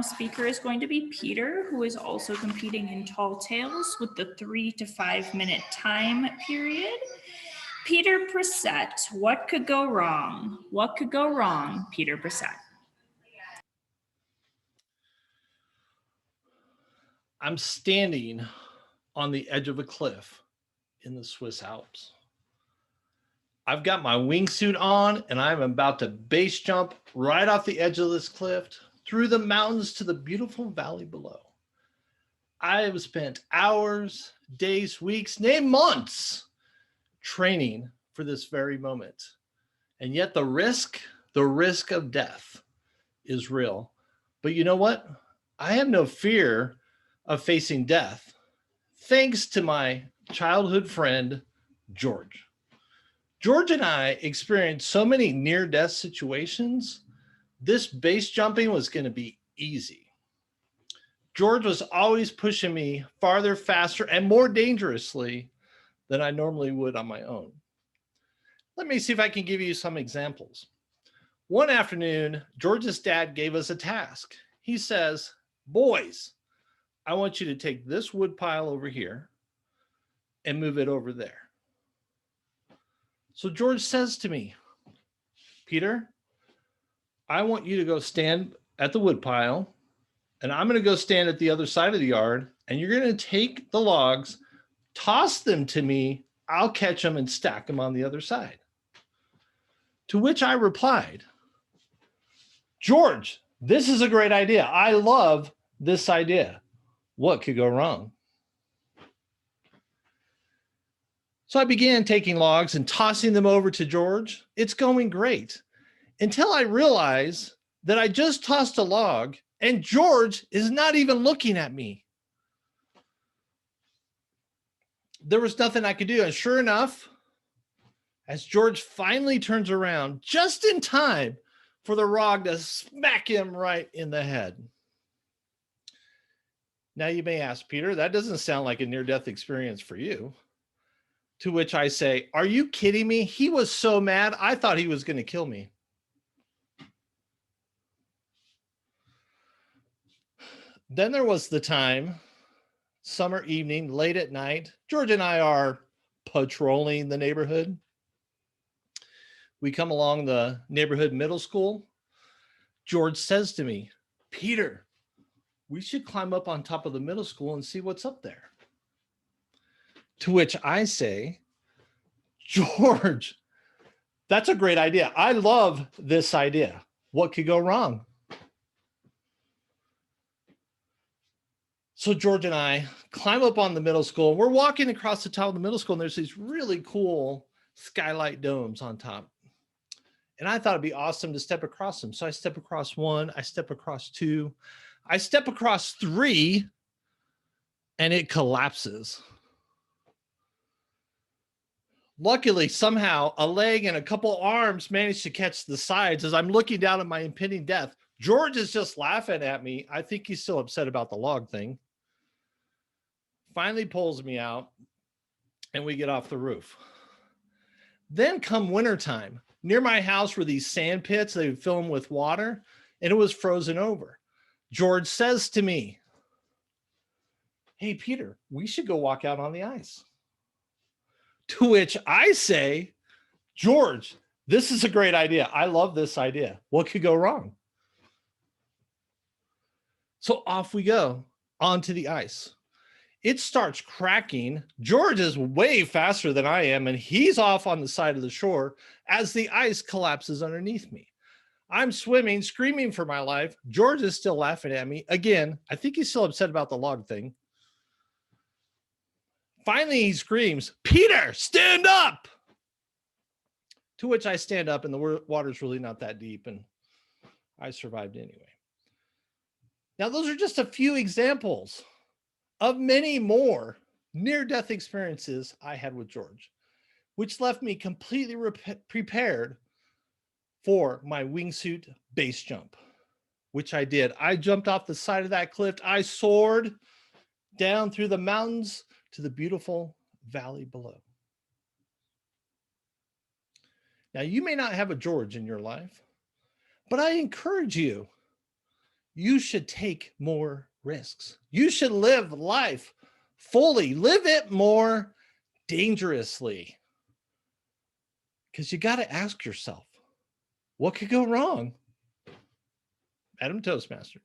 Speaker is going to be Peter, who is also competing in Tall Tales with the 3 to 5 minute time period. Peter Brissett, what could go wrong? What could go wrong, Peter Brissett? I'm standing on the edge of a cliff in the Swiss Alps. I've got my wingsuit on and I'm about to base jump right off the edge of this cliff through the mountains to the beautiful valley below. I have spent hours, days, weeks, nay, months training for this very moment. And yet the risk of death is real. But you know what? I have no fear of facing death, thanks to my childhood friend, George. George and I experienced so many near-death situations, this base jumping was going to be easy. George was always pushing me farther, faster, and more dangerously than I normally would on my own. Let me see if I can give you some examples. One afternoon, George's dad gave us a task. He says, boys, I want you to take this wood pile over here and move it over there. So George says to me, Peter, I want you to go stand at the wood pile and I'm going to go stand at the other side of the yard and you're going to take the logs, toss them to me, I'll catch them and stack them on the other side. To which I replied, George, this is a great idea. I love this idea. What could go wrong? So I began taking logs and tossing them over to George. It's going great until I realize that I just tossed a log and George is not even looking at me. There was nothing I could do. And sure enough, as George finally turns around just in time for the log to smack him right in the head. Now you may ask, Peter, that doesn't sound like a near-death experience for you. To which I say, are you kidding me? He was so mad, I thought he was going to kill me. Then there was the time, summer evening, late at night, George and I are patrolling the neighborhood. We come along the neighborhood middle school. George says to me, Peter, we should climb up on top of the middle school and see what's up there. To which I say, George, that's a great idea. I love this idea. What could go wrong? So George and I climb up on the middle school. We're walking across the top of the middle school and there's these really cool skylight domes on top. And I thought it'd be awesome to step across them. So I step across one, I step across two, I step across three, and it collapses. Luckily, somehow a leg and a couple arms managed to catch the sides as I'm looking down at my impending death. George is just laughing at me. I think he's still upset about the log thing. Finally pulls me out and we get off the roof. Then come wintertime, near my house were these sand pits. They would fill them with water and it was frozen over. George says to me, hey, Peter, we should go walk out on the ice. To which I say, George, this is a great idea. I love this idea. What could go wrong? So off we go onto the ice. It starts cracking. George is way faster than I am, and he's off on the side of the shore as the ice collapses underneath me. I'm swimming, screaming for my life. George is still laughing at me. Again, I think he's still upset about the log thing. Finally, he screams, Peter, stand up! To which I stand up, and the water's really not that deep, and I survived anyway. Now, those are just a few examples of many more near-death experiences I had with George, which left me completely prepared for my wingsuit base jump, which I did. I jumped off the side of that cliff. I soared down through the mountains to the beautiful valley below. Now, you may not have a George in your life, but I encourage you, you should take more risks. You should live life fully, live it more dangerously. Because you got to ask yourself, what could go wrong? Madam Toastmaster.